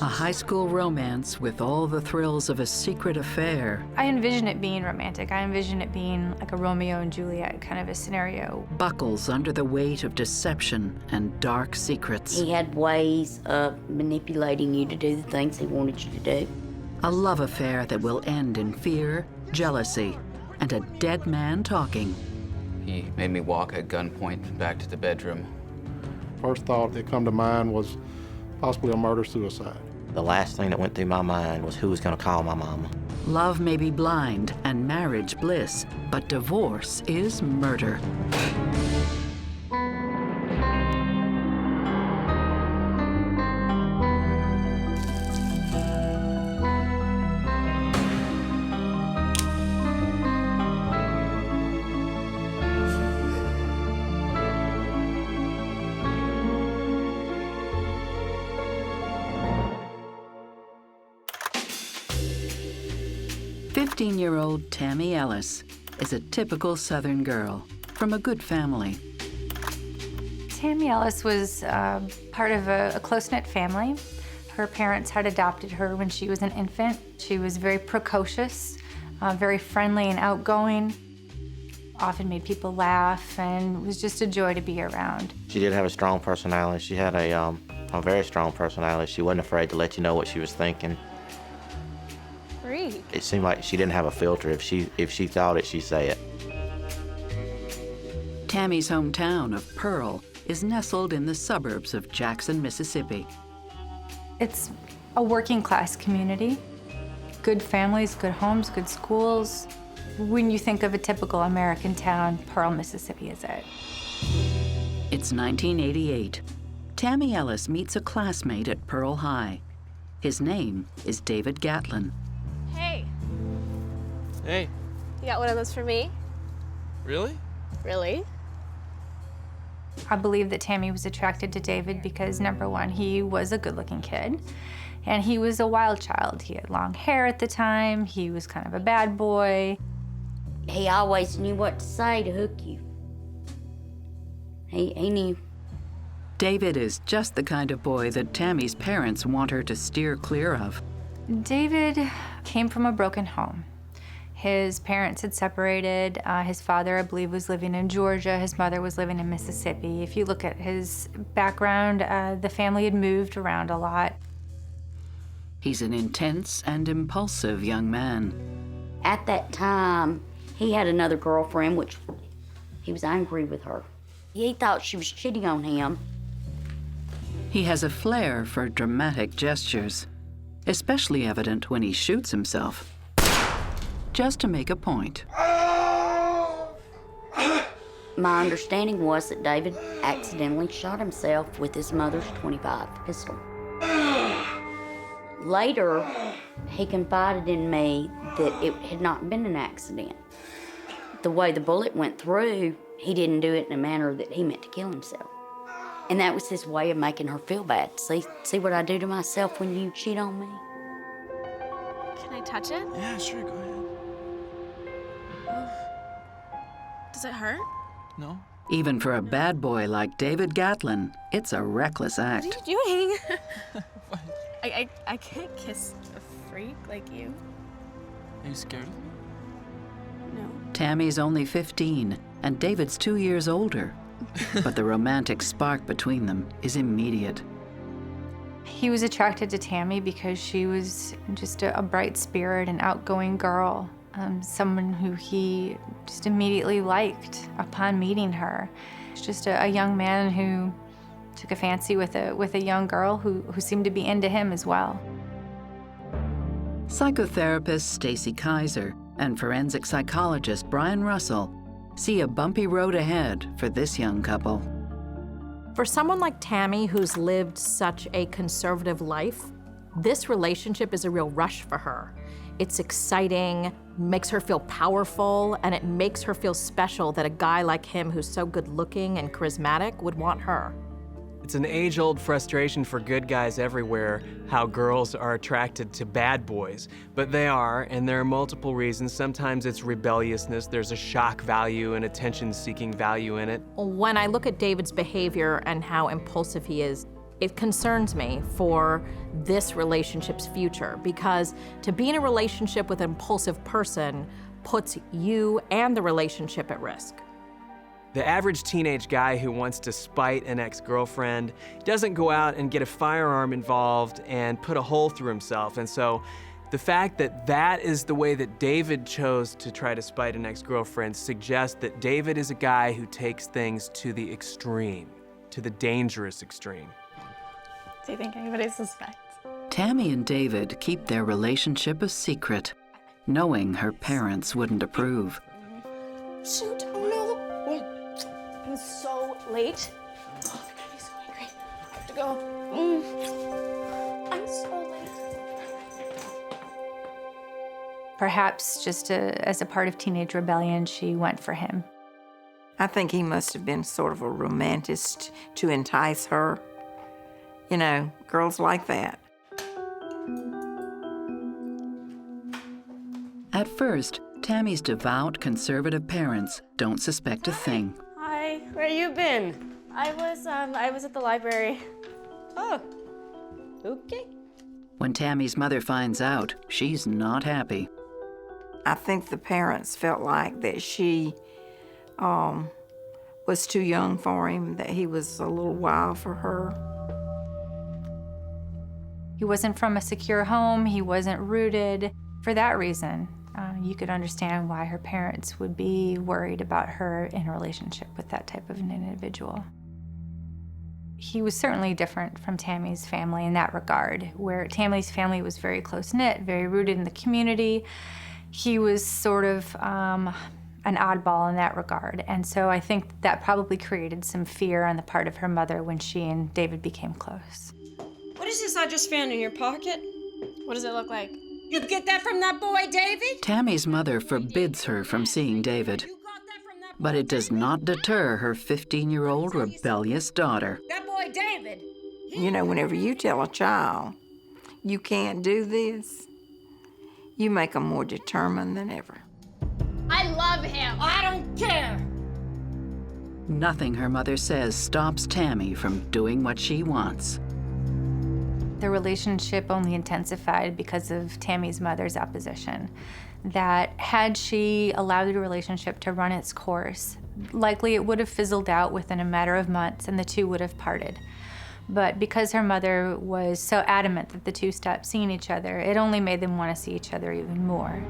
A high school romance with all the thrills of a secret affair I envision it being romantic. I envision it being like a Romeo and Juliet kind of a scenario. buckles under the weight of deception and dark secrets. He had ways of manipulating you to do the things he wanted you to do. A love affair that will end in fear, jealousy, and a dead man talking. He made me walk at gunpoint back to the bedroom. First thought that come to mind was possibly a murder-suicide. The last thing that went through my mind was who was going to call my mama. Love may be blind and marriage bliss, but divorce is murder. "15-year-old Tammy Ellis is a typical Southern girl from a good family. Tammy Ellis was part of a close-knit family. Her parents had adopted her when she was an infant. She was very precocious, very friendly and outgoing, often made people laugh, and was just a joy to be around. She did have a strong personality. She had a very strong personality. She wasn't afraid to let you know what she was thinking. Freak. It seemed like she didn't have a filter. If she thought it, she'd say it. Tammy's hometown of Pearl is nestled in the suburbs of Jackson, Mississippi. It's a working-class community. Good families, good homes, good schools. When you think of a typical American town, Pearl, Mississippi is it. It's 1988. Tammy Ellis meets a classmate at Pearl High. His name is David Gatlin. Hey, Hey, you got one of those for me? really? Really? I believe that Tammy was attracted to David because, number one, he was a good-looking kid, and he was a wild child. He had long hair at the time. He was kind of a bad boy. He always knew what to say to hook you. He knew. David is just the kind of boy that Tammy's parents want her to steer clear of. David came from a broken home. His parents had separated. His father, I believe, was living in Georgia. His mother was living in Mississippi. If you look at his background, the family had moved around a lot. He's an intense and impulsive young man. At that time, he had another girlfriend, which he was angry with her. He thought she was cheating on him. He has a flair for dramatic gestures, especially evident when he shoots himself, just to make a point. My understanding was that David accidentally shot himself with his mother's .25 pistol. Later, he confided in me that it had not been an accident. The way the bullet went through, he didn't do it in a manner that he meant to kill himself. And that was his way of making her feel bad. See what I do to myself when you cheat on me? Can I touch it? Yeah, sure, go ahead. Does it hurt? No? Even for a bad boy like David Gatlin, it's a reckless act. What are you doing? I can't kiss a freak like you. Are you scared of me? No. Tammy's only 15, and David's 2 years older. But the romantic spark between them is immediate. He was attracted to Tammy because she was just a bright spirit, an outgoing girl, someone who he just immediately liked upon meeting her. It's just a young man who took a fancy with a young girl who seemed to be into him as well. Psychotherapist Stacy Kaiser and forensic psychologist Brian Russell see a bumpy road ahead for this young couple. For someone like Tammy, who's lived such a conservative life, this relationship is a real rush for her. It's exciting, makes her feel powerful, and it makes her feel special that a guy like him who's so good-looking and charismatic would want her. It's an age-old frustration for good guys everywhere how girls are attracted to bad boys. But they are, and there are multiple reasons. Sometimes it's rebelliousness, there's a shock value and attention-seeking value in it. When I look at David's behavior and how impulsive he is, It concerns me for this relationship's future, because to be in a relationship with an impulsive person puts you and the relationship at risk. The average teenage guy who wants to spite an ex-girlfriend doesn't go out and get a firearm involved and put a hole through himself. And so the fact that that is the way that David chose to try to spite an ex-girlfriend suggests that David is a guy who takes things to the extreme, to the dangerous extreme. Do you think anybody suspects? Tammy and David keep their relationship a secret, knowing her parents wouldn't approve. Shoot, oh no. I'm so late. Oh, they're gonna be so angry. I have to go. I'm so late. Perhaps just as a part of teenage rebellion, she went for him. I think he must have been sort of a romantic to entice her. You know, girls like that. At first, Tammy's devout, conservative parents don't suspect a thing. Hi, where you been? I was at the library. Oh, okay. When Tammy's mother finds out, she's not happy. I think the parents felt like that she was too young for him, that he was a little wild for her. He wasn't from a secure home, he wasn't rooted. For that reason, you could understand why her parents would be worried about her in a relationship with that type of an individual. He was certainly different from Tammy's family in that regard, where Tammy's family was very close-knit, very rooted in the community. He was sort of an oddball in that regard, and so I think that probably created some fear on the part of her mother when she and David became close. What is this I just found in your pocket? What does it look like? You get that from that boy, David? Tammy's mother forbids her from seeing David, but it does not deter her 15-year-old rebellious daughter. That boy, David. You know, whenever you tell a child, you can't do this, you make them more determined than ever. I love him. I don't care. Nothing her mother says stops Tammy from doing what she wants. The relationship only intensified because of Tammy's mother's opposition. That had she allowed the relationship to run its course, likely it would have fizzled out within a matter of months and the two would have parted. But because her mother was so adamant that the two stopped seeing each other, it only made them want to see each other even more.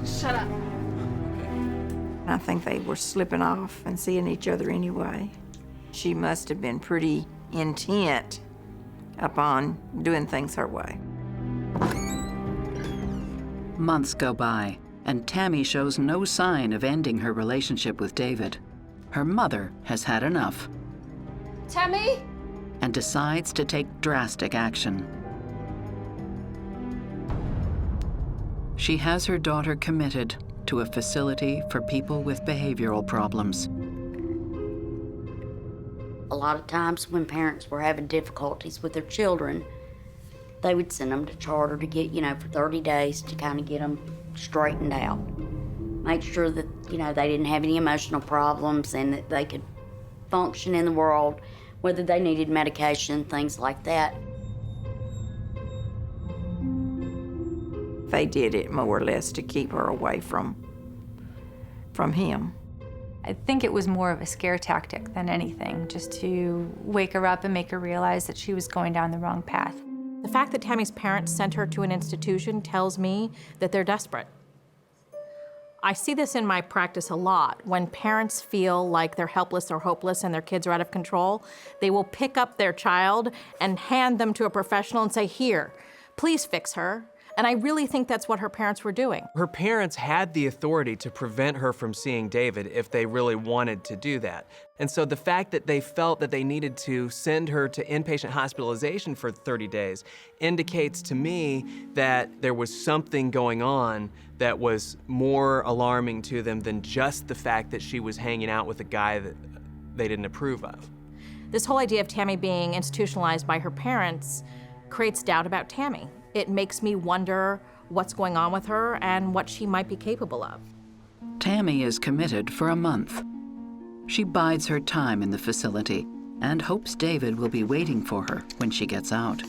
Shut up. I think they were slipping off and seeing each other anyway. She must have been pretty intent upon doing things her way. Months go by, and Tammy shows no sign of ending her relationship with David. Her mother has had enough Tammy? and decides to take drastic action. She has her daughter committed to a facility for people with behavioral problems. A lot of times when parents were having difficulties with their children, they would send them to charter to get, for 30 days to kind of get them straightened out. Make sure that, they didn't have any emotional problems and that they could function in the world, whether they needed medication, things like that. They did it more or less to keep her away from him. I think it was more of a scare tactic than anything, just to wake her up and make her realize that she was going down the wrong path. The fact that Tammy's parents sent her to an institution tells me that they're desperate. I see this in my practice a lot. When parents feel like they're helpless or hopeless and their kids are out of control, they will pick up their child and hand them to a professional and say, "Here, please fix her." And I really think that's what her parents were doing. Her parents had the authority to prevent her from seeing David if they really wanted to do that. And so the fact that they felt that they needed to send her to inpatient hospitalization for 30 days indicates to me that there was something going on that was more alarming to them than just the fact that she was hanging out with a guy that they didn't approve of. This whole idea of Tammy being institutionalized by her parents creates doubt about Tammy. It makes me wonder what's going on with her and what she might be capable of. Tammy is committed for a month. She bides her time in the facility and hopes David will be waiting for her when she gets out.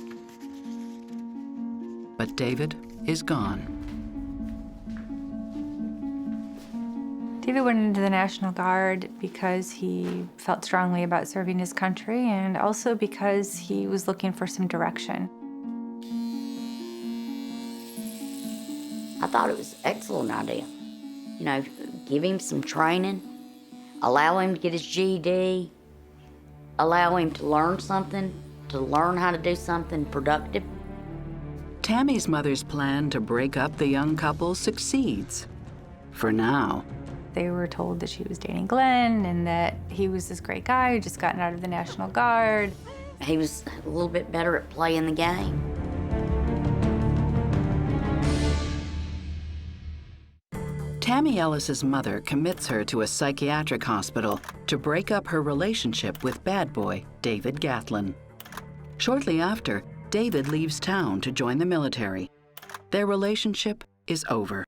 But David is gone. David went into the National Guard because he felt strongly about serving his country and also because he was looking for some direction. I thought it was an excellent idea. You know, give him some training, allow him to get his GED, allow him to learn something, to learn how to do something productive. Tammy's mother's plan to break up the young couple succeeds. For now. They were told that she was dating Glenn and that he was this great guy who just gotten out of the National Guard. He was a little bit better at playing the game. Tammy Ellis's mother commits her to a psychiatric hospital to break up her relationship with bad boy David Gatlin. Shortly after, David leaves town to join the military. Their relationship is over.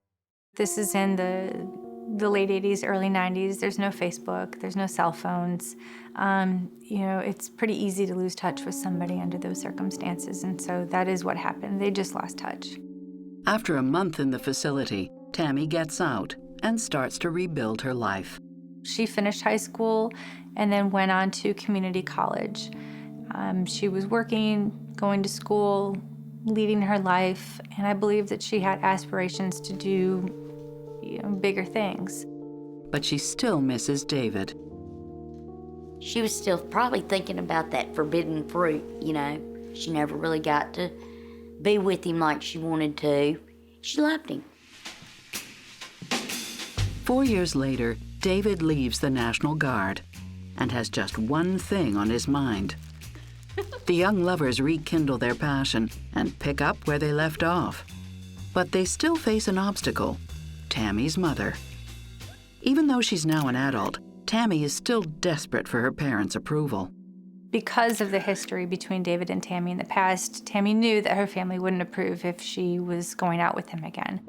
This is in the late 80s, early 90s. There's no Facebook, there's no cell phones. You know, it's pretty easy to lose touch with somebody under those circumstances, and so that is what happened. They just lost touch. After a month in the facility, Tammy gets out and starts to rebuild her life. She finished high school and then went on to community college. She was working, going to school, leading her life, and I believe that she had aspirations to do, you know, bigger things. But she still misses David. She was still probably thinking about that forbidden fruit, you know. She never really got to be with him like she wanted to. She loved him. 4 years later, David leaves the National Guard and has just one thing on his mind. The young lovers rekindle their passion and pick up where they left off. But they still face an obstacle, Tammy's mother. Even though she's now an adult, Tammy is still desperate for her parents' approval. Because of the history between David and Tammy in the past, Tammy knew that her family wouldn't approve if she was going out with him again.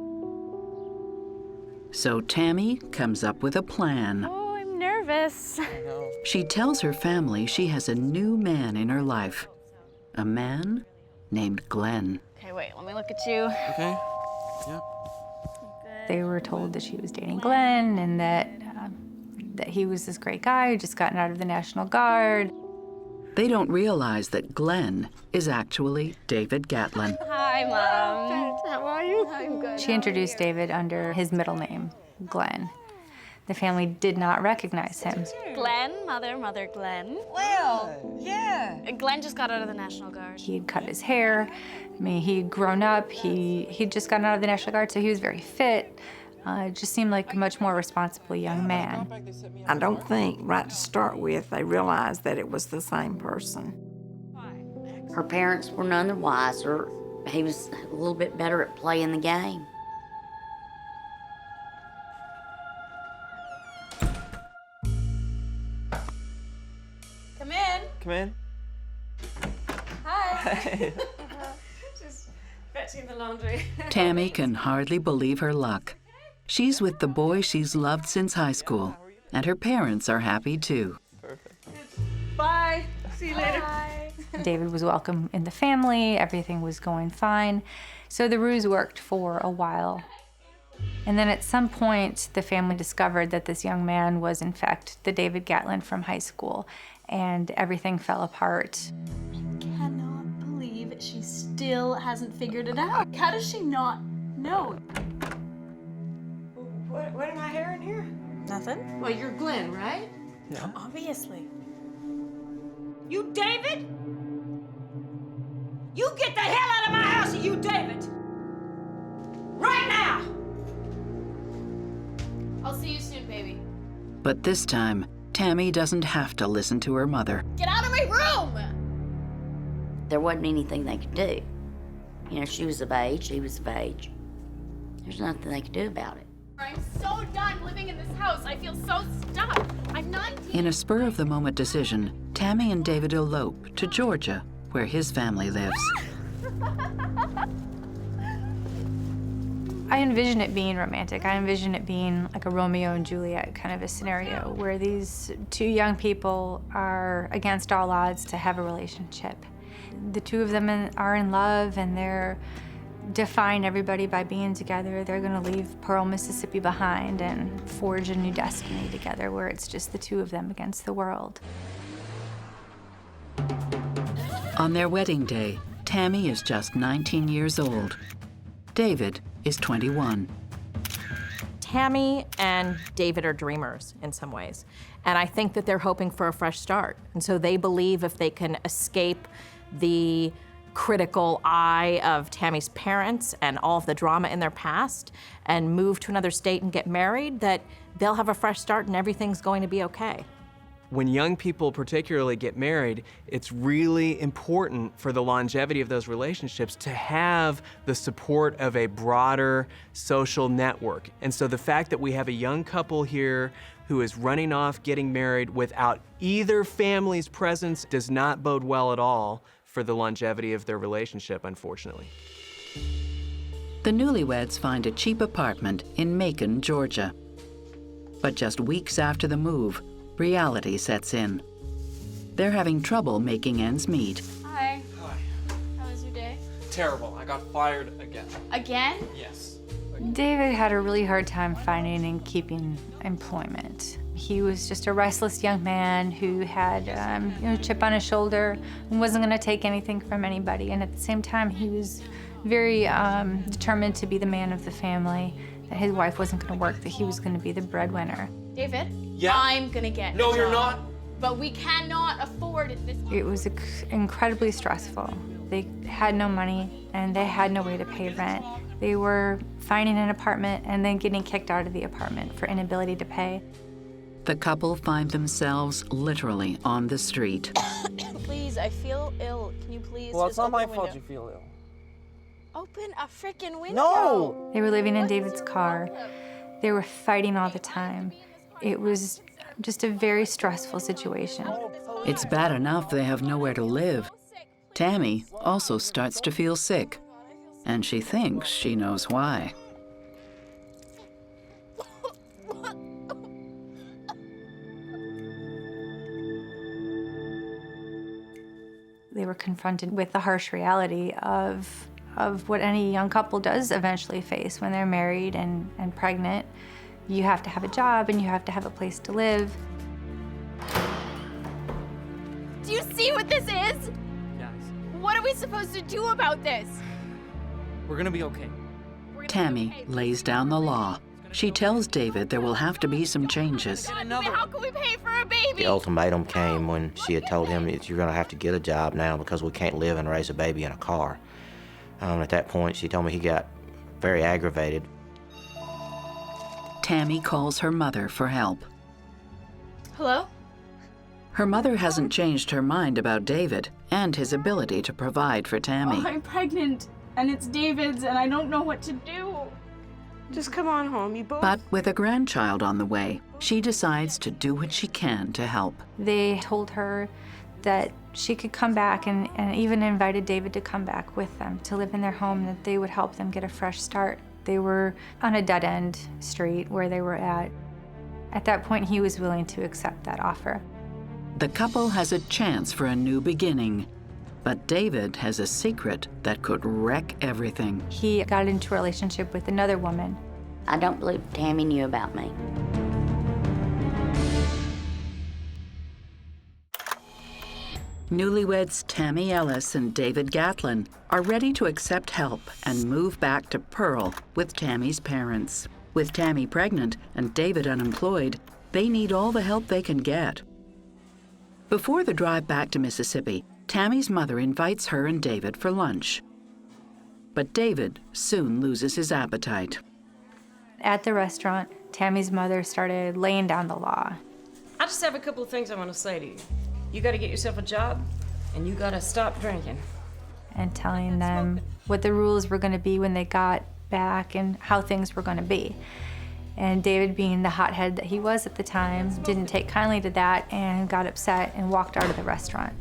So Tammy comes up with a plan. Oh, I'm nervous. She tells her family she has a new man in her life. A man named Glenn. Okay, wait, let me look at you. Okay. Yeah. They were told that she was dating Glenn and that he was this great guy who just gotten out of the National Guard. They don't realize that Glenn is actually David Gatlin. Hi, Mom. How are you? I'm good. She introduced David under his middle name, Glenn. The family did not recognize him. Glenn, mother Glenn. Well, yeah. Glenn just got out of the National Guard. He had cut his hair. I mean, he'd grown up. He'd just gotten out of the National Guard, so he was very fit. Just seemed like a much more responsible young man. I don't think, right to start with, they realized that it was the same person. Her parents were none the wiser. He was a little bit better at playing the game. Come in. Come in. Hi. Just fetching the laundry. Tammy can hardly believe her luck. She's with the boy she's loved since high school, and her parents are happy too. Bye. See you later. Bye. David was welcome in the family. Everything was going fine. So the ruse worked for a while. And then at some point, the family discovered that this young man was, in fact, the David Gatlin from high school, and everything fell apart. I cannot believe she still hasn't figured it out. How does she not know? What am I hearing here? Nothing. Well, you're Glenn, right? Yeah. Obviously. You David? You get the hell out of my house, you David! Right now! I'll see you soon, baby. But this time, Tammy doesn't have to listen to her mother. Get out of my room! There wasn't anything they could do. You know, she was of age, he was of age. There's nothing they could do about it. I'm so done living in this house. I feel so stuck. I'm 19. In a spur-of-the-moment decision, Tammy and David elope to Georgia, where his family lives. I envision it being romantic. I envision it being like a Romeo and Juliet kind of a scenario where these two young people are against all odds to have a relationship. The two of them are in love, and they're defying everybody by being together. They're gonna leave Pearl, Mississippi behind and forge a new destiny together where it's just the two of them against the world. On their wedding day, Tammy is just 19 years old. David is 21. Tammy and David are dreamers in some ways, and I think that they're hoping for a fresh start. And so they believe if they can escape the critical eye of Tammy's parents and all of the drama in their past and move to another state and get married, that they'll have a fresh start and everything's going to be okay. When young people particularly get married, it's really important for the longevity of those relationships to have the support of a broader social network. And so the fact that we have a young couple here who is running off getting married without either family's presence does not bode well at all for the longevity of their relationship, unfortunately. The newlyweds find a cheap apartment in Macon, Georgia. But just weeks after the move, reality sets in. They're having trouble making ends meet. Hi. Hi. How was your day? Terrible. I got fired again. Again? Yes. David had a really hard time finding and keeping employment. He was just a restless young man who had a chip on his shoulder and wasn't going to take anything from anybody. And at the same time, he was very determined to be the man of the family, that his wife wasn't going to work, that he was going to be the breadwinner. David? Yeah? I'm gonna get No, a you're job. not. But we cannot afford this. It was incredibly stressful. They had no money and they had no way to pay rent. They were finding an apartment and then getting kicked out of the apartment for inability to pay. The couple find themselves literally on the street. Please, I feel ill. Can you please Well, it's just not my open the fault you window? feel ill. Open a freaking window. No! They were living in David's car. They were fighting all the time. It was just a very stressful situation. It's bad enough they have nowhere to live. Tammy also starts to feel sick, and she thinks she knows why. They were confronted with the harsh reality of what any young couple does eventually face when they're married and pregnant. You have to have a job and you have to have a place to live. Do you see what this is? Yes. What are we supposed to do about this? We're gonna be okay. Tammy lays down the law. She tells David there will have to be some changes. How can we pay for a baby? The ultimatum came when she had told him that you're going to have to get a job now because we can't live and raise a baby in a car. At that point, she told me he got very aggravated. Tammy calls her mother for help. Hello? Her mother hasn't changed her mind about David and his ability to provide for Tammy. I'm pregnant, and it's David's, and I don't know what to do. Just come on home, you both. But with a grandchild on the way, she decides to do what she can to help. They told her that she could come back and even invited David to come back with them to live in their home, that they would help them get a fresh start. They were on a dead-end street where they were at. At that point, he was willing to accept that offer. The couple has a chance for a new beginning, but David has a secret that could wreck everything. He got into a relationship with another woman. I don't believe Tammy knew about me. Newlyweds Tammy Ellis and David Gatlin are ready to accept help and move back to Pearl with Tammy's parents. With Tammy pregnant and David unemployed, they need all the help they can get. Before the drive back to Mississippi, Tammy's mother invites her and David for lunch. But David soon loses his appetite. At the restaurant, Tammy's mother started laying down the law. I just have a couple of things I want to say to you. You got to get yourself a job, and you got to stop drinking. And telling them what the rules were going to be when they got back and how things were going to be. And David, being the hothead that he was at the time, didn't take kindly to that and got upset and walked out of the restaurant.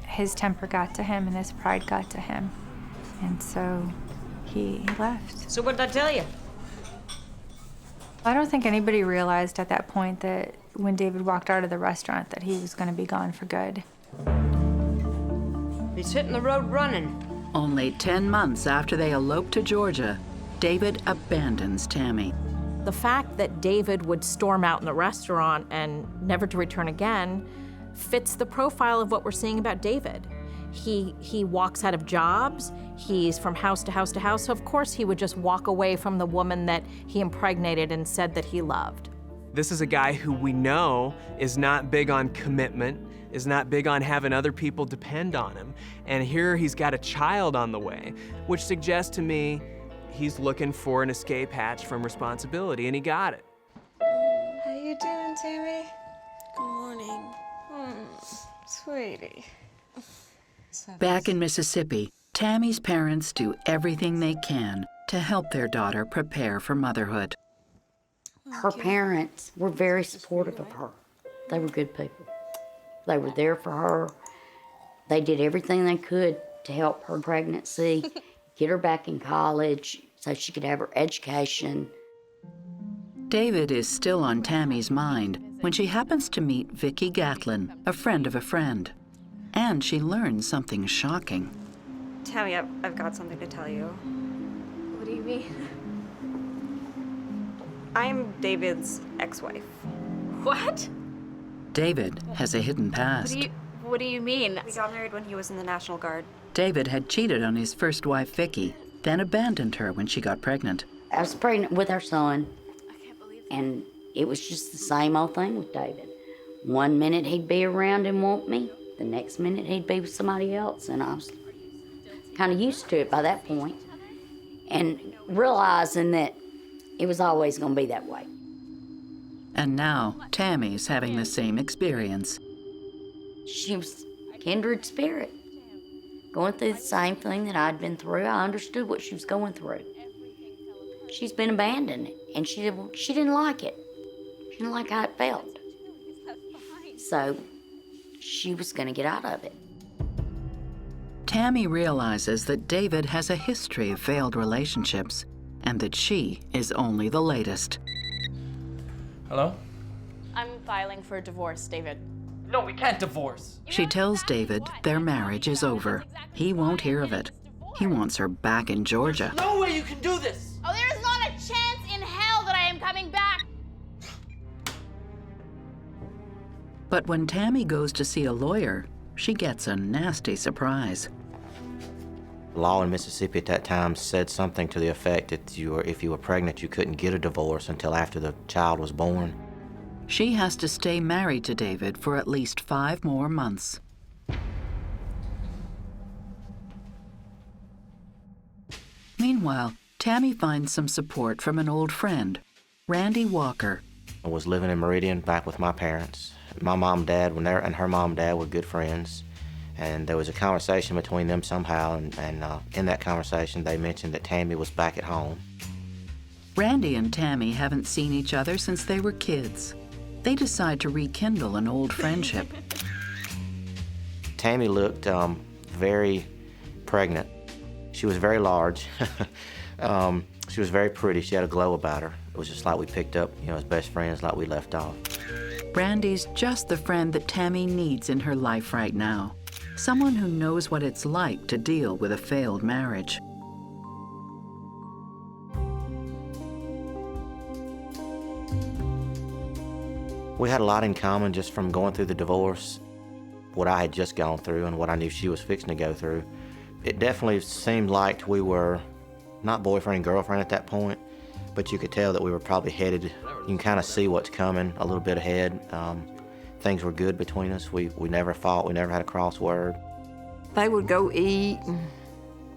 His temper got to him and his pride got to him. And so he left. So what did I tell you? I don't think anybody realized at that point that when David walked out of the restaurant that he was going to be gone for good. He's hitting the road running. Only 10 months after they elope to Georgia, David abandons Tammy. The fact that David would storm out in the restaurant and never to return again fits the profile of what we're seeing about David. He walks out of jobs, he's from house to house to house, so of course he would just walk away from the woman that he impregnated and said that he loved. This is a guy who we know is not big on commitment, is not big on having other people depend on him. And here he's got a child on the way, which suggests to me he's looking for an escape hatch from responsibility, and he got it. How you doing, Tammy? Good morning. Sweetie. Back in Mississippi, Tammy's parents do everything they can to help their daughter prepare for motherhood. Her parents were very supportive of her. They were good people. They were there for her. They did everything they could to help her pregnancy, get her back in college so she could have her education. David is still on Tammy's mind when she happens to meet Vicki Gatlin, a friend of a friend. And she learns something shocking. Tammy, I've got something to tell you. What do you mean? I'm David's ex-wife. What? David has a hidden past. What do you mean? We got married when he was in the National Guard. David had cheated on his first wife, Vicki, then abandoned her when she got pregnant. I was pregnant with our son, and it was just the same old thing with David. One minute he'd be around and want me, the next minute he'd be with somebody else, and I was kind of used to it by that point, and realizing that it was always going to be that way. And now, Tammy's having the same experience. She was kindred spirit, going through the same thing that I'd been through. I understood what she was going through. She's been abandoned, and she didn't like it. She didn't like how it felt. So she was going to get out of it. Tammy realizes that David has a history of failed relationships and that she is only the latest. Hello? I'm filing for divorce, David. No, we can't divorce. She tells David their marriage is over. He won't hear of it. He wants her back in Georgia. No way you can do this! Oh, there's not a chance in hell that I am coming back! But when Tammy goes to see a lawyer, she gets a nasty surprise. Law in Mississippi at that time said something to the effect that if you were pregnant, you couldn't get a divorce until after the child was born. She has to stay married to David for at least 5 more months. Meanwhile, Tammy finds some support from an old friend, Randy Walker. I was living in Meridian back with my parents. My mom and dad and her mom and dad were good friends. And there was a conversation between them somehow, and in that conversation they mentioned that Tammy was back at home. Randy and Tammy haven't seen each other since they were kids. They decide to rekindle an old friendship. Tammy looked very pregnant. She was very large. She was very pretty. She had a glow about her. It was just like we picked up, as best friends, like we left off. Randy's just the friend that Tammy needs in her life right now. Someone who knows what it's like to deal with a failed marriage. We had a lot in common just from going through the divorce, what I had just gone through and what I knew she was fixing to go through. It definitely seemed like we were not boyfriend and girlfriend at that point, but you could tell that we were probably headed. You can kind of see what's coming a little bit ahead. Things were good between us. We never fought. We never had a cross word. They would go eat and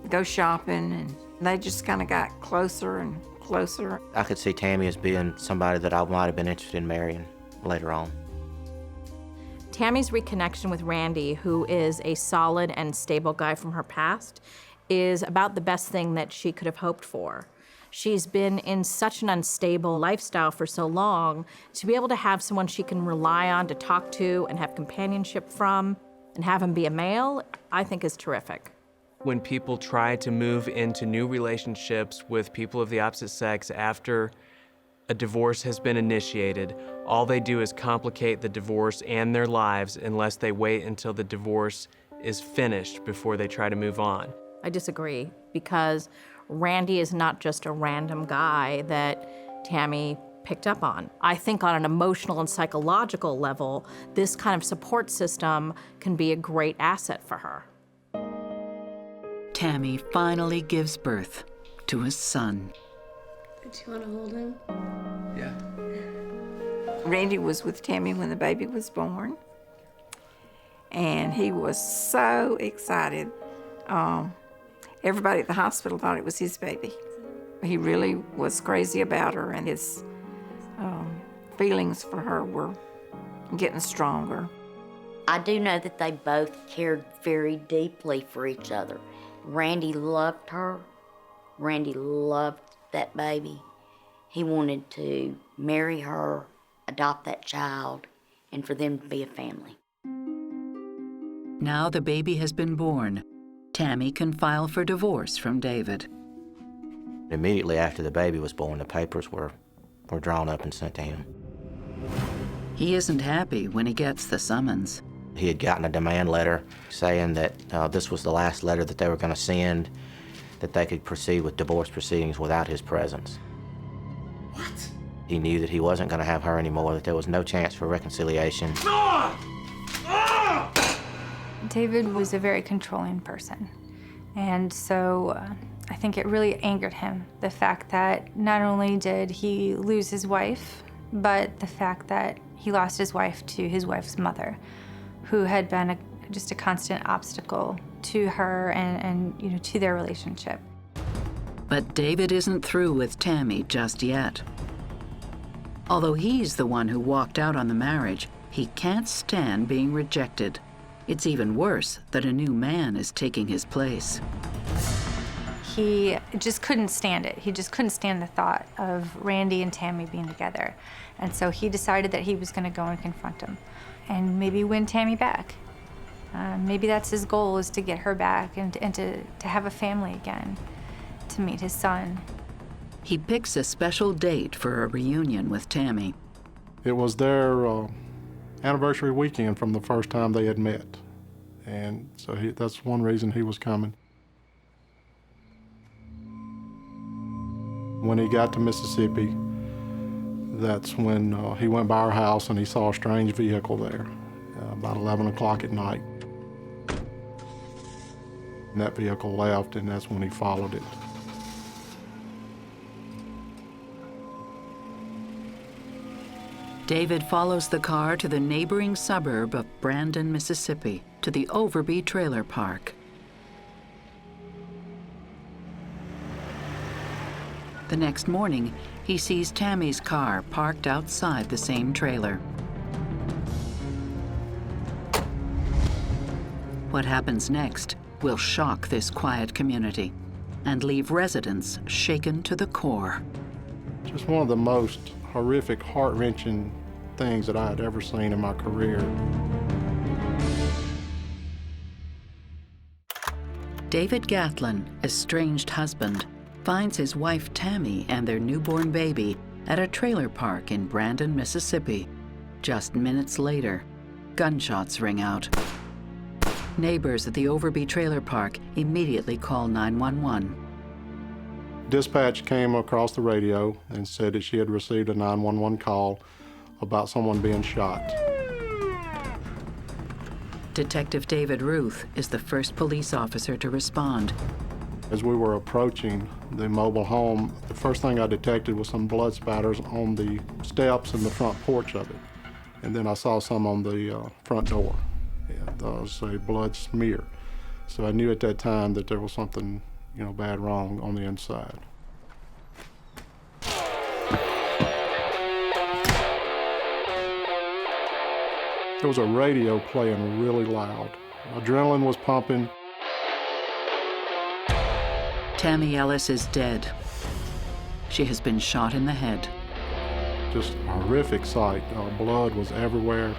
go shopping, and they just kind of got closer and closer. I could see Tammy as being somebody that I might have been interested in marrying later on. Tammy's reconnection with Randy, who is a solid and stable guy from her past, is about the best thing that she could have hoped for. She's been in such an unstable lifestyle for so long. To be able to have someone she can rely on to talk to and have companionship from and have him be a male, I think is terrific. when people try to move into new relationships with people of the opposite sex after a divorce has been initiated, all they do is complicate the divorce and their lives unless they wait until the divorce is finished before they try to move on. I disagree, because Randy is not just a random guy that Tammy picked up on. I think on an emotional and psychological level, this kind of support system can be a great asset for her. Tammy finally gives birth to a son. Do you want to hold him? Yeah. Randy was with Tammy when the baby was born, and he was so excited. Everybody at the hospital thought it was his baby. He really was crazy about her, and his feelings for her were getting stronger. I do know that they both cared very deeply for each other. Randy loved her. Randy loved that baby. He wanted to marry her, adopt that child, and for them to be a family. Now the baby has been born. Tammy can file for divorce from David. Immediately after the baby was born, the papers were drawn up and sent to him. He isn't happy when he gets the summons. He had gotten a demand letter saying that this was the last letter that they were going to send, that they could proceed with divorce proceedings without his presence. What? He knew that he wasn't going to have her anymore, that there was no chance for reconciliation. David was a very controlling person. And so I think it really angered him, the fact that not only did he lose his wife, but the fact that he lost his wife to his wife's mother, who had been just a constant obstacle to her and to their relationship. But David isn't through with Tammy just yet. Although he's the one who walked out on the marriage, he can't stand being rejected. It's even worse that a new man is taking his place. He just couldn't stand it. He just couldn't stand the thought of Randy and Tammy being together. And so he decided that he was going to go and confront him and maybe win Tammy back. Maybe that's his goal, is to get her back and to have a family again, to meet his son. He picks a special date for a reunion with Tammy. It was their anniversary weekend from the first time they had met. And so that's one reason he was coming. When he got to Mississippi, that's when he went by our house and he saw a strange vehicle there, about 11 o'clock at night. And that vehicle left, and that's when he followed it. David follows the car to the neighboring suburb of Brandon, Mississippi, to the Overby Trailer Park. The next morning, he sees Tammy's car parked outside the same trailer. What happens next will shock this quiet community and leave residents shaken to the core. Just one of the most horrific, heart-wrenching things that I had ever seen in my career. David Gatlin, estranged husband, finds his wife Tammy and their newborn baby at a trailer park in Brandon, Mississippi. Just minutes later, gunshots ring out. Neighbors at the Overby Trailer Park immediately call 911. Dispatch came across the radio and said that she had received a 911 call about someone being shot. Detective David Ruth is the first police officer to respond. As we were approaching the mobile home, the first thing I detected was some blood spatters on the steps and the front porch of it. And then I saw some on the front door. And there was a blood smear. So I knew at that time that there was something, bad wrong on the inside. There was a radio playing really loud. Adrenaline was pumping. Tammy Ellis is dead. She has been shot in the head. Just a horrific sight. Blood was everywhere.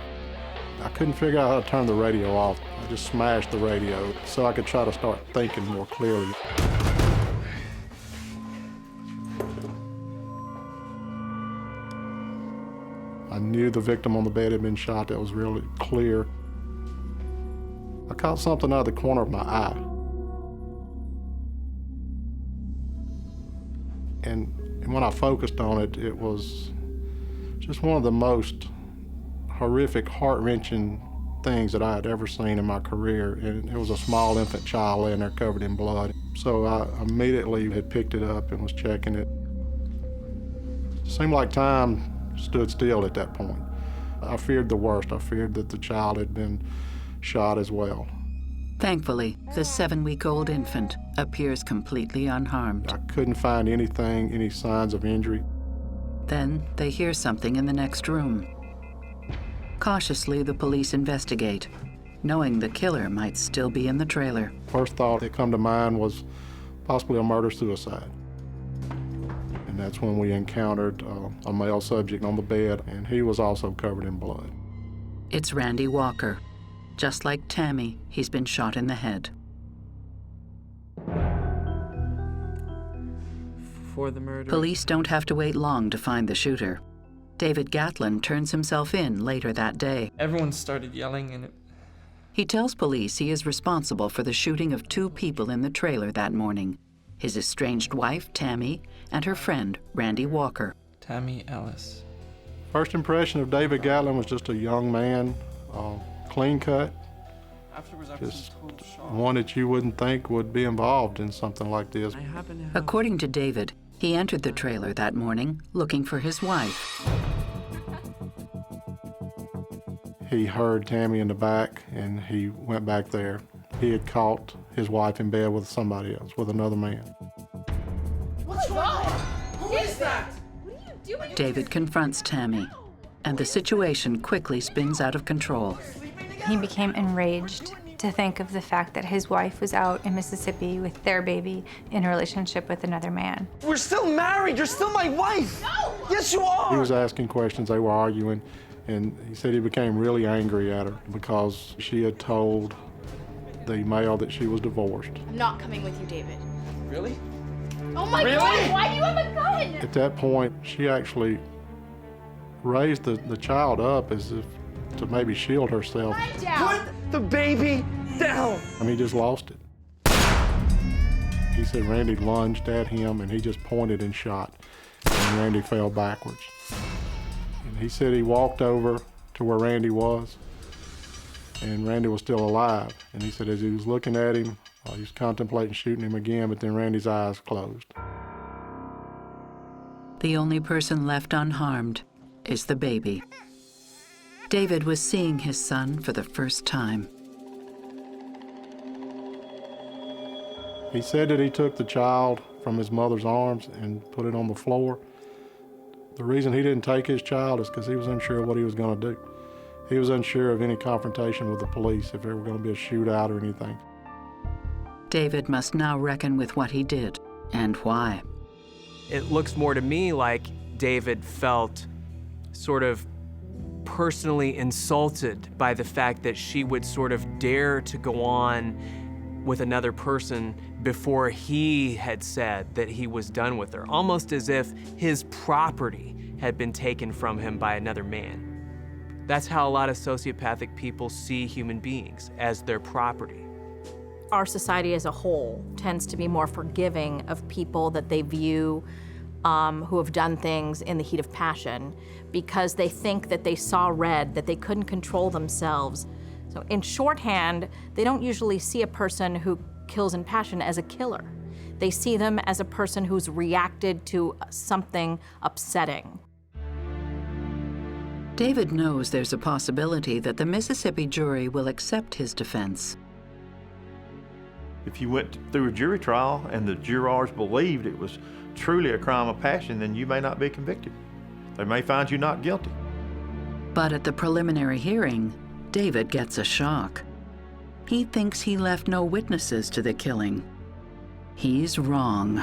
I couldn't figure out how to turn the radio off. just smashed the radio so I could try to start thinking more clearly. I knew the victim on the bed had been shot. That was really clear. I caught something out of the corner of my eye. And when I focused on it, it was just one of the most horrific, heart-wrenching things that I had ever seen in my career. And it was a small infant child laying there covered in blood. So I immediately had picked it up and was checking it. It seemed like time stood still at that point. I feared the worst. I feared that the child had been shot as well. Thankfully, the 7-week-old infant appears completely unharmed. I couldn't find anything, any signs of injury. Then they hear something in the next room. Cautiously, the police investigate, knowing the killer might still be in the trailer. First thought that come to mind was possibly a murder-suicide. And that's when we encountered a male subject on the bed, and he was also covered in blood. It's Randy Walker. Just like Tammy, he's been shot in the head. For the murder. Police don't have to wait long to find the shooter. David Gatlin turns himself in later that day. Everyone started yelling and He tells police he is responsible for the shooting of 2 people in the trailer that morning. His estranged wife, Tammy, and her friend, Randy Walker. Tammy Ellis. First impression of David Gatlin was just a young man, clean cut, just one that you wouldn't think would be involved in something like this. According to David, he entered the trailer that morning looking for his wife. He heard Tammy in the back, and he went back there. He had caught his wife in bed with somebody else, with another man. What's wrong? Who is that? What are you doing? David confronts Tammy, and the situation quickly spins out of control. He became enraged to think of the fact that his wife was out in Mississippi with their baby in a relationship with another man. We're still married. You're still my wife. No! Yes, you are. He was asking questions. They were arguing, and he said he became really angry at her because she had told the male that she was divorced. I'm not coming with you, David. Really? Oh my God, why do you have a gun? At that point, she actually raised the child up as if to maybe shield herself. Put the baby down. And he just lost it. He said Randy lunged at him and he just pointed and shot. And Randy fell backwards. And he said he walked over to where Randy was, and Randy was still alive. And he said as he was looking at him, he was contemplating shooting him again, but then Randy's eyes closed. The only person left unharmed is the baby. David was seeing his son for the first time. He said that he took the child from his mother's arms and put it on the floor. The reason he didn't take his child is because he was unsure of what he was going to do. He was unsure of any confrontation with the police, if there were going to be a shootout or anything. David must now reckon with what he did and why. It looks more to me like David felt sort of personally insulted by the fact that she would sort of dare to go on with another person before he had said that he was done with her, almost as if his property had been taken from him by another man. That's how a lot of sociopathic people see human beings, as their property. Our society as a whole tends to be more forgiving of people that they view who have done things in the heat of passion because they think that they saw red, that they couldn't control themselves. So in shorthand, they don't usually see a person who kills in passion as a killer. They see them as a person who's reacted to something upsetting. David knows there's a possibility that the Mississippi jury will accept his defense. If you went through a jury trial and the jurors believed it was truly a crime of passion, then you may not be convicted. They may find you not guilty. But at the preliminary hearing, David gets a shock. He thinks he left no witnesses to the killing. He's wrong.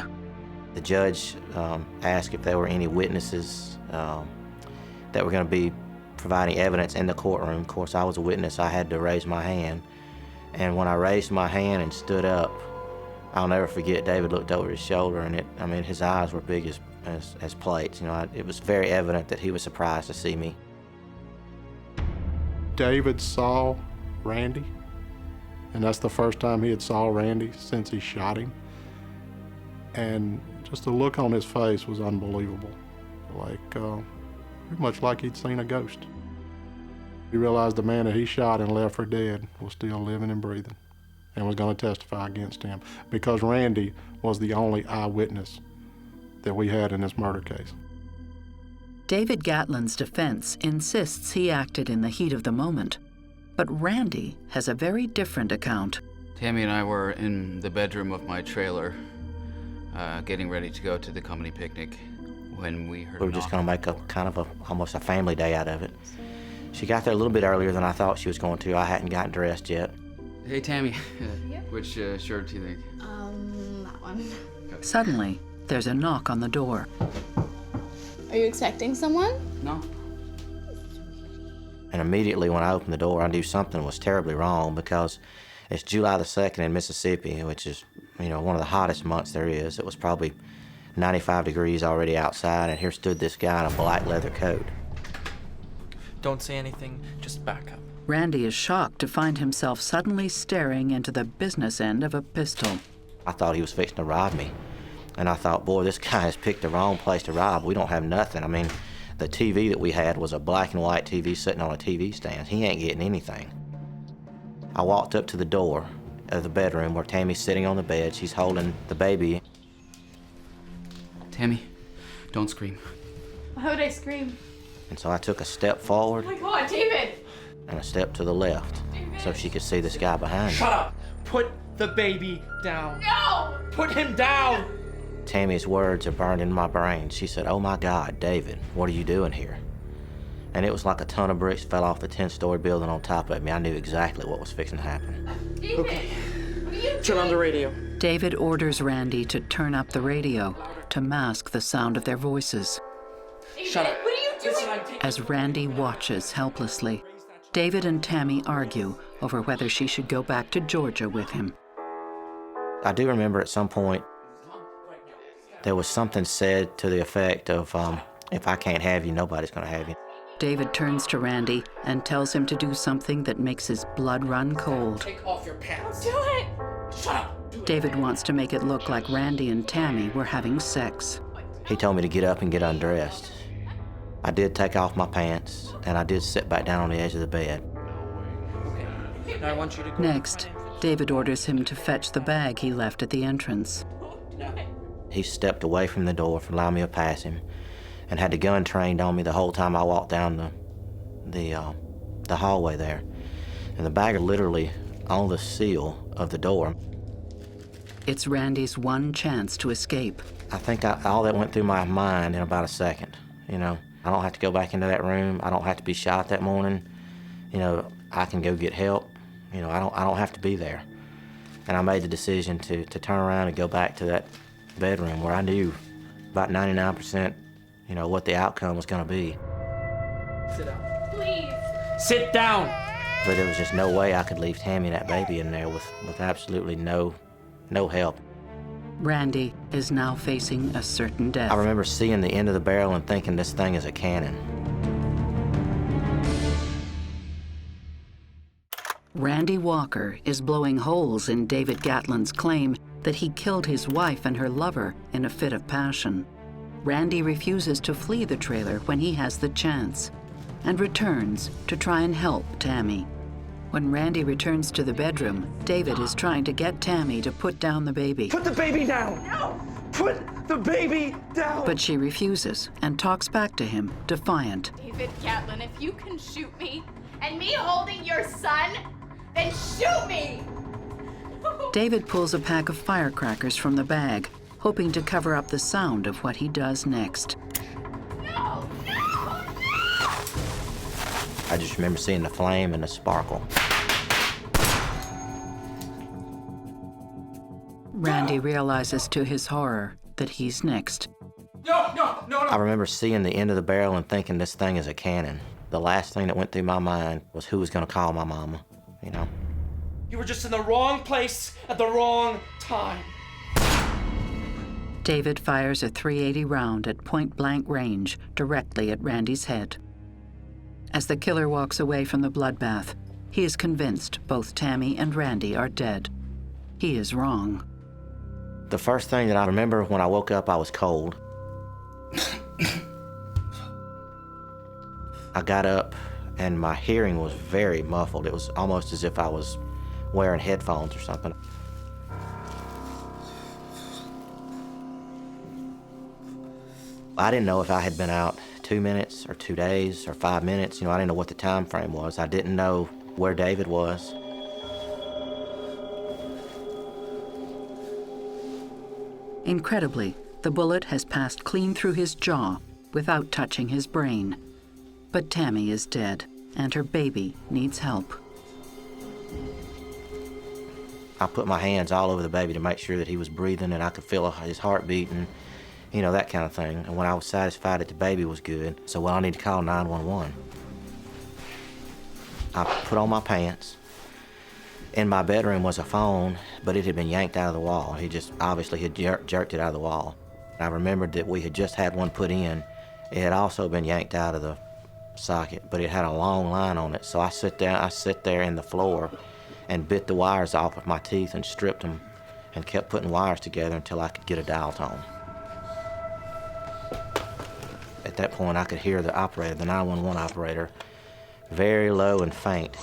The judge asked if there were any witnesses that were going to be providing evidence in the courtroom. Of course, I was a witness. I had to raise my hand. And when I raised my hand and stood up, I'll never forget, David looked over his shoulder, and his eyes were big as plates. It was very evident that he was surprised to see me. David saw Randy, and that's the first time he had saw Randy since he shot him. And just the look on his face was unbelievable, pretty much like he'd seen a ghost. He realized the man that he shot and left for dead was still living and breathing and was going to testify against him, because Randy was the only eyewitness that we had in this murder case. David Gatlin's defense insists he acted in the heat of the moment, but Randy has a very different account. Tammy and I were in the bedroom of my trailer, getting ready to go to the company picnic when we heard We were just going to make almost a family day out of it. She got there a little bit earlier than I thought she was going to. I hadn't gotten dressed yet. Hey, Tammy, which shirt do you think? That one. Suddenly, there's a knock on the door. Are you expecting someone? No. And immediately when I opened the door, I knew something was terribly wrong, because it's July the 2nd in Mississippi, which is, one of the hottest months there is. It was probably 95 degrees already outside, and here stood this guy in a black leather coat. Don't say anything, just back up. Randy is shocked to find himself suddenly staring into the business end of a pistol. I thought he was fixing to rob me. And I thought, boy, this guy has picked the wrong place to rob. We don't have nothing. The TV that we had was a black and white TV sitting on a TV stand. He ain't getting anything. I walked up to the door of the bedroom where Tammy's sitting on the bed. She's holding the baby. Tammy, don't scream. Why would I scream? And so I took a step forward. Oh my God, David! And a step to the left, so she could see this guy behind me. Shut up! Put the baby down. No! Put him down! Tammy's words are burned in my brain. She said, "Oh my God, David, what are you doing here?" And it was like a ton of bricks fell off the 10-story building on top of me. I knew exactly what was fixing to happen. David! Okay. What are you doing? Turn on the radio. David orders Randy to turn up the radio to mask the sound of their voices. David, Shut up. what are you doing? As Randy watches helplessly, David and Tammy argue over whether she should go back to Georgia with him. I do remember at some point there was something said to the effect of, if I can't have you, nobody's going to have you. David turns to Randy and tells him to do something that makes his blood run cold. Take off your pants. Do it! Shut up. Do it. David wants to make it look like Randy and Tammy were having sex. He told me to get up and get undressed. I did take off my pants, and I did sit back down on the edge of the bed. Okay. Now I want you to go. Next, David orders him to fetch the bag he left at the entrance. He stepped away from the door for allowing me to pass him, and had the gun trained on me the whole time I walked down the hallway there. And the bag are literally on the seal of the door. It's Randy's one chance to escape. I think all that went through my mind in about a second. I don't have to go back into that room. I don't have to be shot that morning. I can go get help. I don't have to be there. And I made the decision to turn around and go back to that bedroom where I knew about 99%, what the outcome was going to be. Sit down. Please! Sit down! But there was just no way I could leave Tammy and that baby in there with absolutely no help. Randy is now facing a certain death. I remember seeing the end of the barrel and thinking this thing is a cannon. Randy Walker is blowing holes in David Gatlin's claim that he killed his wife and her lover in a fit of passion. Randy refuses to flee the trailer when he has the chance and returns to try and help Tammy. When Randy returns to the bedroom, David is trying to get Tammy to put down the baby. Put the baby down! No! Put the baby down! But she refuses and talks back to him, defiant. David Gatlin, if you can shoot me, and me holding your son, then shoot me! David pulls a pack of firecrackers from the bag, hoping to cover up the sound of what he does next. No! No! No! I just remember seeing the flame and the sparkle. Randy realizes to his horror that he's next. No! I remember seeing the end of the barrel and thinking this thing is a cannon. The last thing that went through my mind was who was going to call my mama, You were just in the wrong place at the wrong time. David fires a .380 round at point-blank range directly at Randy's head. As the killer walks away from the bloodbath, he is convinced both Tammy and Randy are dead. He is wrong. The first thing that I remember when I woke up, I was cold. I got up and my hearing was very muffled. It was almost as if I was wearing headphones or something. I didn't know if I had been out 2 minutes or 2 days or 5 minutes. I didn't know what the time frame was. I didn't know where David was. Incredibly, the bullet has passed clean through his jaw without touching his brain. But Tammy is dead, and her baby needs help. I put my hands all over the baby to make sure that he was breathing and I could feel his heart beating, that kind of thing. And when I was satisfied that the baby was good, so I need to call 911. I put on my pants. In my bedroom was a phone, but it had been yanked out of the wall. He just obviously had jerked it out of the wall. I remembered that we had just had one put in. It had also been yanked out of the socket, but it had a long line on it. So I sit there in the floor and bit the wires off with my teeth and stripped them and kept putting wires together until I could get a dial tone. At that point, I could hear the operator, the 911 operator, very low and faint.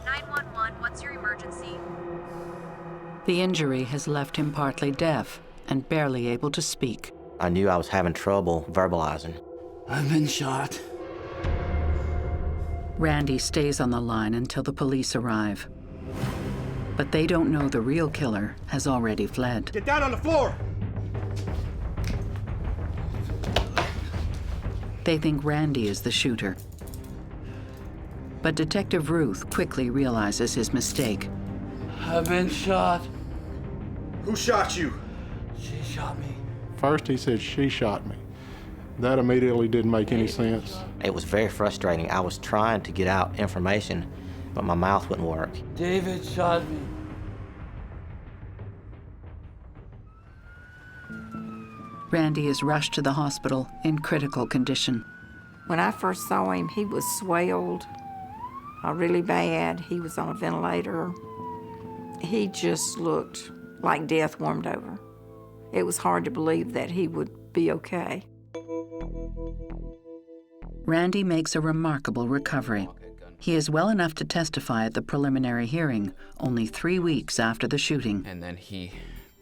911, what's your emergency? The injury has left him partly deaf and barely able to speak. I knew I was having trouble verbalizing. I've been shot. Randy stays on the line until the police arrive. But they don't know the real killer has already fled. Get down on the floor! They think Randy is the shooter. But Detective Ruth quickly realizes his mistake. I've been shot. Who shot you? She shot me. First he said she shot me. That immediately didn't make any sense. It was very frustrating. I was trying to get out information, but my mouth wouldn't work. David shot me. Randy is rushed to the hospital in critical condition. When I first saw him, he was swelled, really bad. He was on a ventilator. He just looked like death warmed over. It was hard to believe that he would be okay. Randy makes a remarkable recovery. He is well enough to testify at the preliminary hearing, only 3 weeks after the shooting. And then he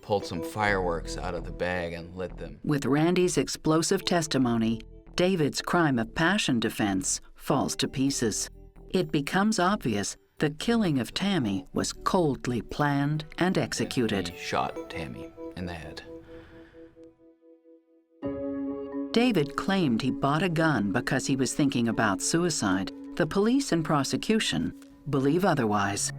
pulled some fireworks out of the bag and lit them. With Randy's explosive testimony, David's crime of passion defense falls to pieces. It becomes obvious the killing of Tammy was coldly planned and executed. He shot Tammy in the head. David claimed he bought a gun because he was thinking about suicide. The police and prosecution believe otherwise.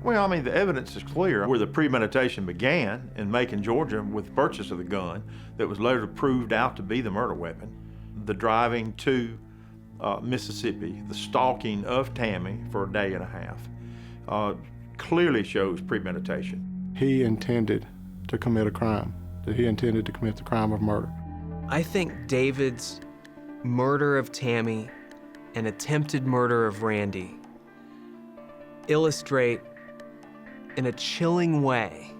Well, the evidence is clear where the premeditation began in Macon, Georgia, with the purchase of the gun that was later proved out to be the murder weapon. The driving to Mississippi, the stalking of Tammy for a day and a half, clearly shows premeditation. He intended to commit a crime, that he intended to commit the crime of murder. I think David's murder of Tammy and attempted murder of Randy illustrate in a chilling way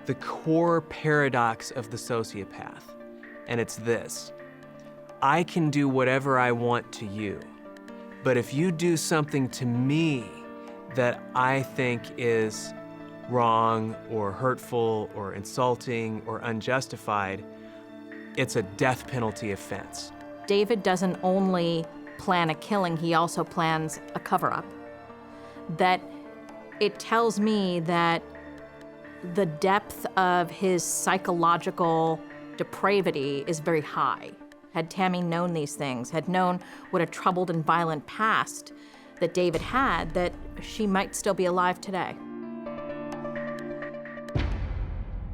the core paradox of the sociopath. And it's this: I can do whatever I want to you, but if you do something to me that I think is wrong or hurtful or insulting or unjustified, it's a death penalty offense. David doesn't only plan a killing, he also plans a cover-up. That it tells me that the depth of his psychological depravity is very high. Had Tammy known these things, had known what a troubled and violent past that David had, that she might still be alive today.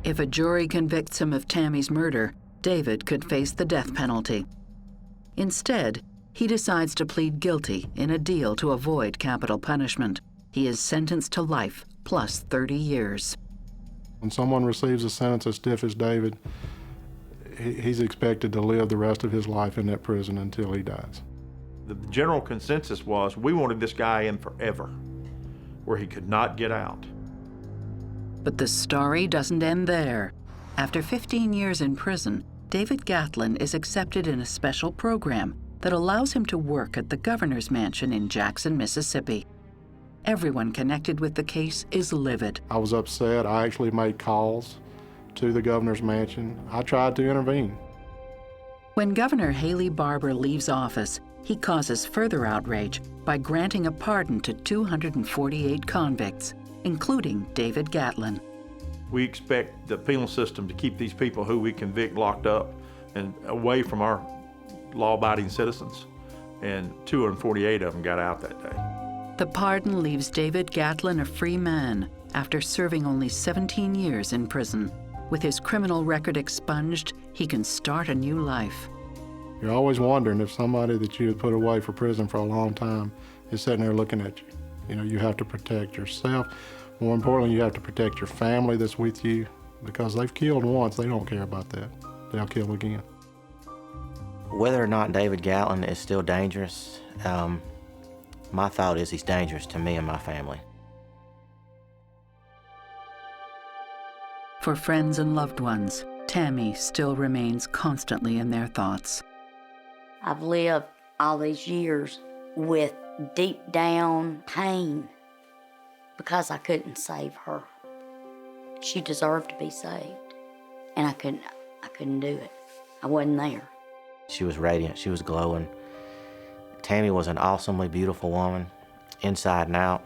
If a jury convicts him of Tammy's murder, David could face the death penalty. Instead, he decides to plead guilty in a deal to avoid capital punishment. He is sentenced to life plus 30 years. When someone receives a sentence as stiff as David, he's expected to live the rest of his life in that prison until he dies. The general consensus was we wanted this guy in forever, where he could not get out. But the story doesn't end there. After 15 years in prison, David Gatlin is accepted in a special program that allows him to work at the governor's mansion in Jackson, Mississippi. Everyone connected with the case is livid. I was upset. I actually made calls to the governor's mansion. I tried to intervene. When Governor Haley Barbour leaves office, he causes further outrage by granting a pardon to 248 convicts, including David Gatlin. We expect the penal system to keep these people who we convict locked up and away from our law-abiding citizens, and 248 of them got out that day. The pardon leaves David Gatlin a free man after serving only 17 years in prison. With his criminal record expunged, he can start a new life. You're always wondering if somebody that you had put away for prison for a long time is sitting there looking at you. You know, you have to protect yourself. More importantly, you have to protect your family that's with you, because they've killed once, they don't care about that. They'll kill again. Whether or not David Gatlin is still dangerous, my thought is he's dangerous to me and my family. For friends and loved ones, Tammy still remains constantly in their thoughts. I've lived all these years with deep down pain because I couldn't save her. She deserved to be saved, and I couldn't do it. I wasn't there. She was radiant, she was glowing. Tammy was an awesomely beautiful woman, inside and out.